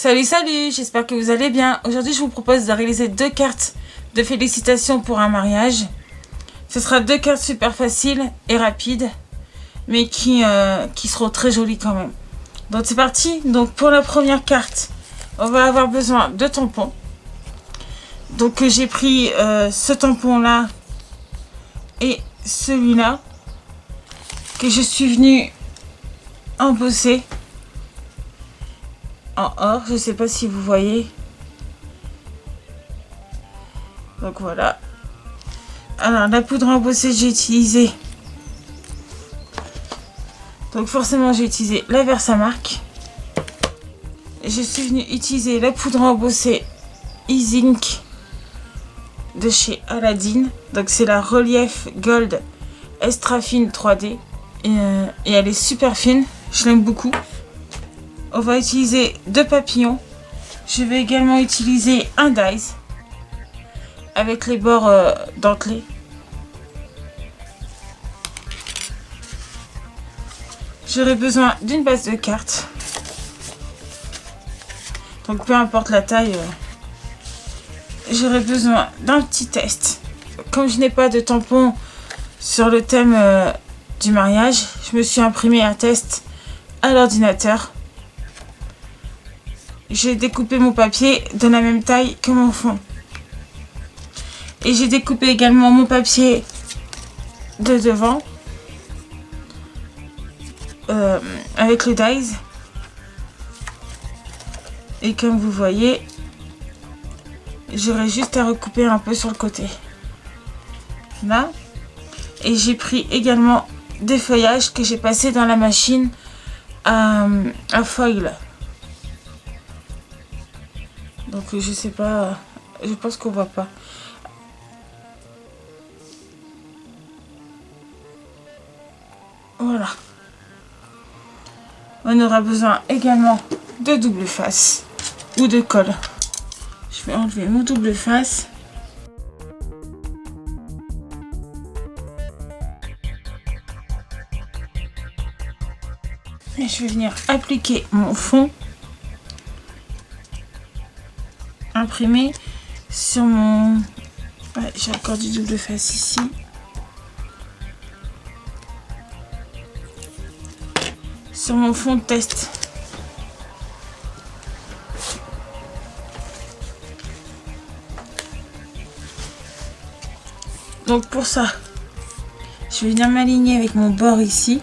Salut, salut, j'espère que vous allez bien. Aujourd'hui, je vous propose de réaliser 2 cartes de félicitations pour un mariage. Ce sera 2 cartes super faciles et rapides, mais qui seront très jolies quand même. Donc c'est parti. Donc pour la première carte, on va avoir besoin de tampons. Donc j'ai pris ce tampon là et celui-là que je suis venue embosser en or. Je sais pas si vous voyez. Donc voilà. Alors la poudre embossée, j'ai utilisé. Donc forcément j'ai utilisé la Versamark. Je suis venue utiliser la poudre embossée Easy Ink de chez Aladdin. Donc c'est la Relief Gold Extra Fine 3D. Et elle est super fine. Je l'aime beaucoup. On va utiliser 2 papillons. Je vais également utiliser un dies avec les bords dentelés. J'aurai besoin d'une base de cartes. Donc peu importe la taille, j'aurai besoin d'un petit test. Comme je n'ai pas de tampon sur le thème du mariage, je me suis imprimé un test à l'ordinateur. J'ai découpé mon papier de la même taille que mon fond. Et j'ai découpé également mon papier de devant avec le dies. Et comme vous voyez, j'aurai juste à recouper un peu sur le côté. Là. Et j'ai pris également des feuillages que j'ai passés dans la machine à foil. Donc je sais pas, je pense qu'on voit pas. Voilà. On aura besoin également de double face ou de colle. Je vais enlever mon double face. Et je vais venir appliquer mon fond imprimé sur mon... Ouais, j'ai encore du double face ici. Sur mon fond de test. Donc pour ça, je vais venir m'aligner avec mon bord ici.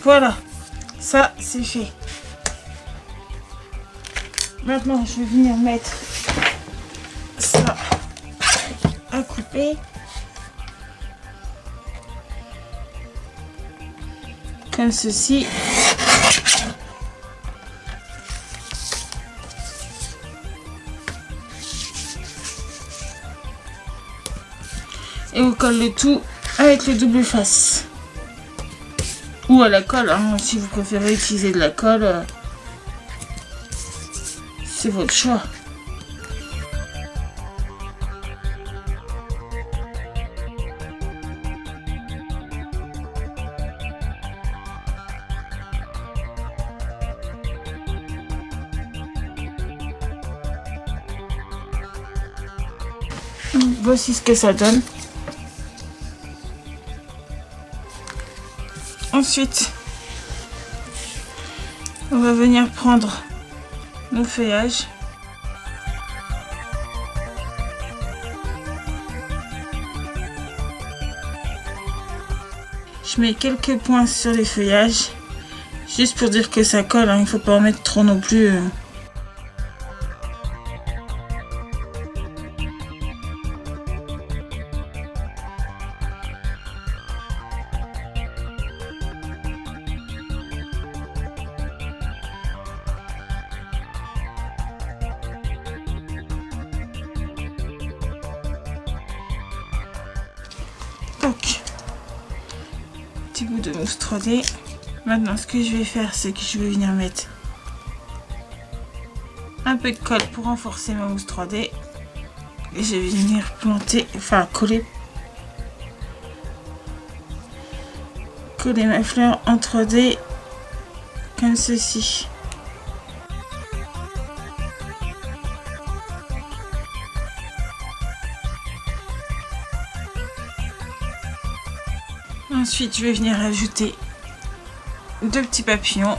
Voilà, ça c'est fait. Maintenant, je vais venir mettre ça à couper. Comme ceci. Et on colle le tout avec le double face. Ou à la colle, hein, si vous préférez utiliser de la colle. C'est votre choix. Voici ce que ça donne. Ensuite, on va venir prendre mon feuillage. Je mets quelques points sur les feuillages, juste pour dire que ça colle, hein, il ne faut pas en mettre trop non plus. Donc, petit bout de mousse 3D. Maintenant, ce que je vais faire, c'est que je vais venir mettre un peu de colle pour renforcer ma mousse 3D. Et je vais venir planter, enfin coller ma fleur en 3D comme ceci. Ensuite, je vais venir ajouter 2 petits papillons.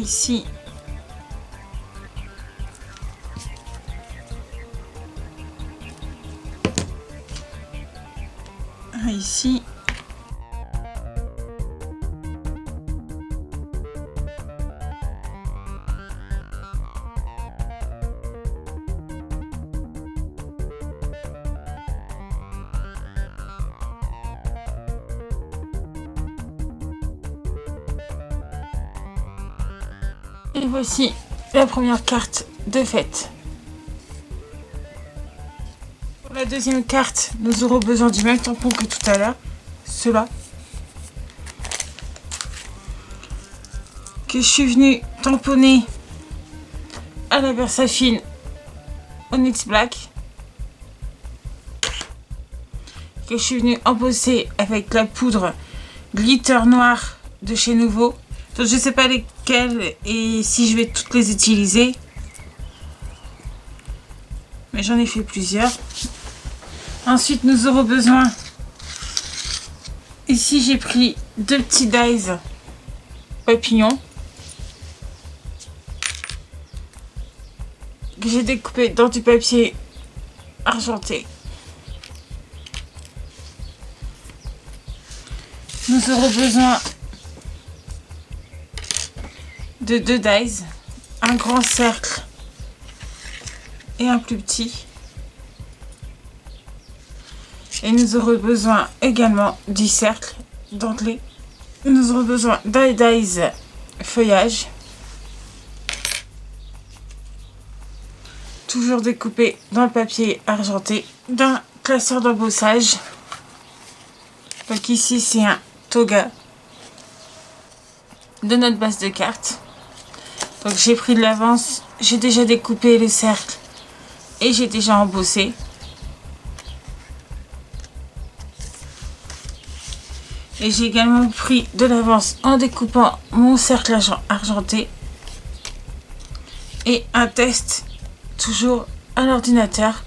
Ici. Ici. Et voici la première carte de fête. Pour la deuxième carte, nous aurons besoin du même tampon que tout à l'heure. Cela. Que je suis venue tamponner à la Versafine Onyx Black. Que je suis venue embosser avec la poudre glitter noir de chez Nouveau. Donc, je ne sais pas lesquelles et si je vais toutes les utiliser. Mais j'en ai fait plusieurs. Ensuite, nous aurons besoin... Ici, j'ai pris 2 petits dies papillons. Que j'ai découpé dans du papier argenté. Nous aurons besoin de 2 dies, un grand cercle et un plus petit. Et nous aurons besoin également du cercle dentelé. Nous aurons besoin d'un dies feuillage. Toujours découpé dans le papier argenté, d'un classeur d'embossage. Donc ici c'est un toga de notre base de cartes. Donc j'ai pris de l'avance, j'ai déjà découpé le cercle et j'ai déjà embossé. Et j'ai également pris de l'avance en découpant mon cercle argenté. Et un test toujours à l'ordinateur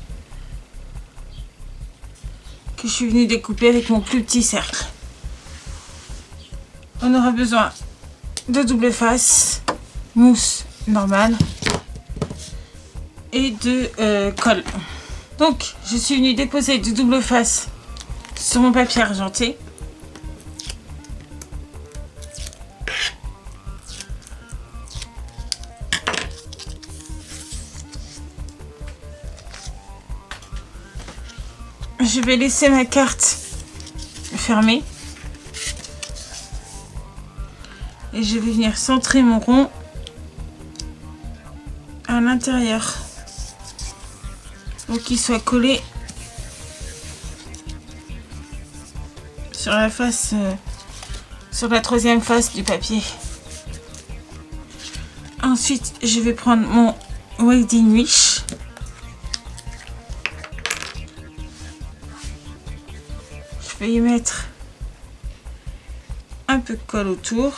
que je suis venue découper avec mon plus petit cercle. On aura besoin de double face, mousse normale et de colle. Donc je suis venue déposer du double face sur mon papier argenté. Je vais laisser ma carte fermée et je vais venir centrer mon rond à l'intérieur pour qu'il soit collé sur la face, sur la troisième face du papier. Ensuite, je vais prendre mon wedding wish. Je vais y mettre un peu de colle autour.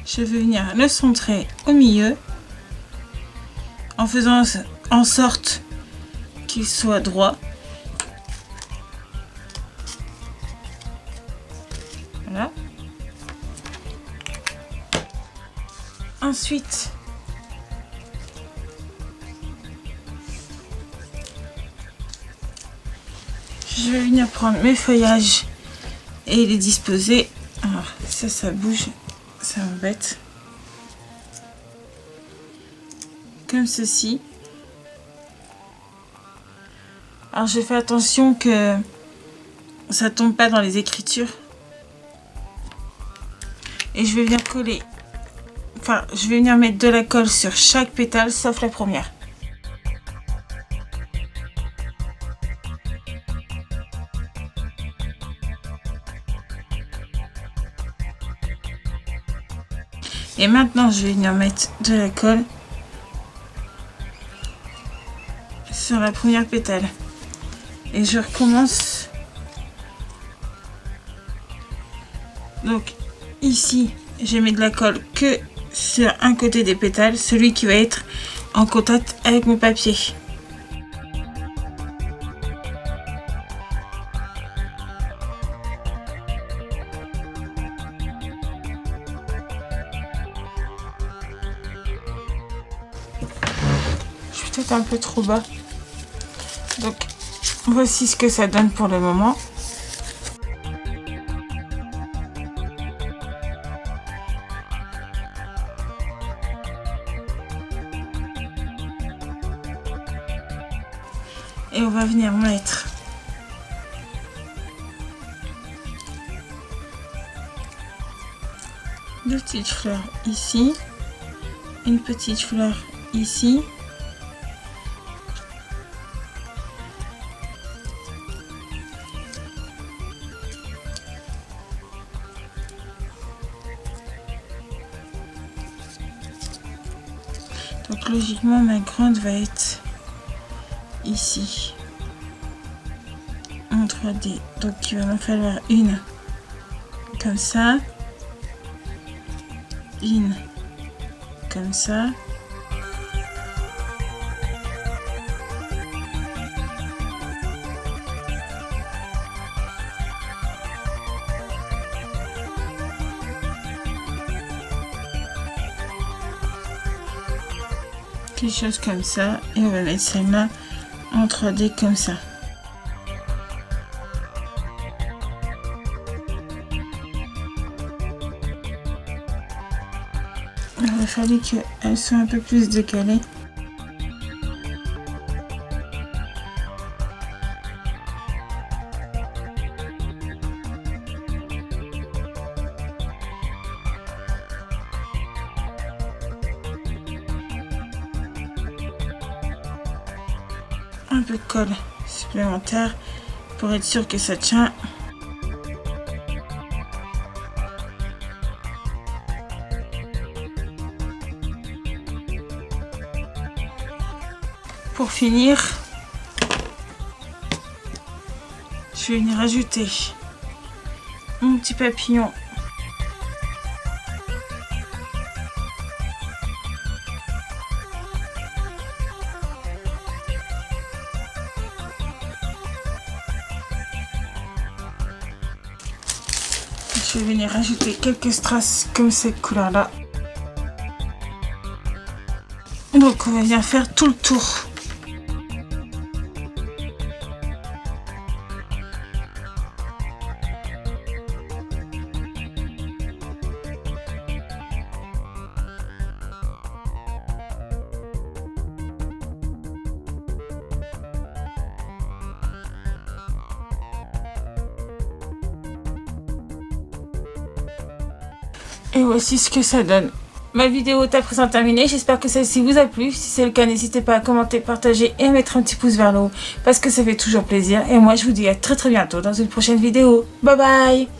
Je vais venir le centrer au milieu en faisant en sorte qu'il soit droit. Voilà. Ensuite, je vais venir prendre mes feuillages et les disposer. Alors ça bouge, ça m'embête. Comme ceci. Alors je fais attention que ça tombe pas dans les écritures. Et je vais venir coller, enfin je vais venir mettre de la colle sur chaque pétale sauf la première. Et maintenant je vais venir mettre de la colle sur la première pétale. Et je recommence. Donc ici je mets de la colle que sur un côté des pétales, celui qui va être en contact avec mon papier. Je suis peut-être un peu trop bas. Donc voici ce que ça donne pour le moment. Et on va venir mettre deux petites fleurs ici, une petite fleur ici, donc logiquement ma grande va être ici en 3D, donc il va m'en falloir une comme ça, une comme ça, quelque chose comme ça, et on va mettre celle-là en 3D comme ça. Il aurait fallu qu'elles soient un peu plus décalées. Un peu de colle supplémentaire pour être sûr que ça tient. Pour finir, je vais venir ajouter mon petit papillon . Je vais venir ajouter quelques strass comme cette couleur là. Donc on va venir faire tout le tour. Et voici ce que ça donne. Ma vidéo est à présent terminée, j'espère que celle-ci vous a plu. Si c'est le cas, n'hésitez pas à commenter, partager et à mettre un petit pouce vers le haut parce que ça fait toujours plaisir. Et moi je vous dis à très bientôt dans une prochaine vidéo. Bye bye.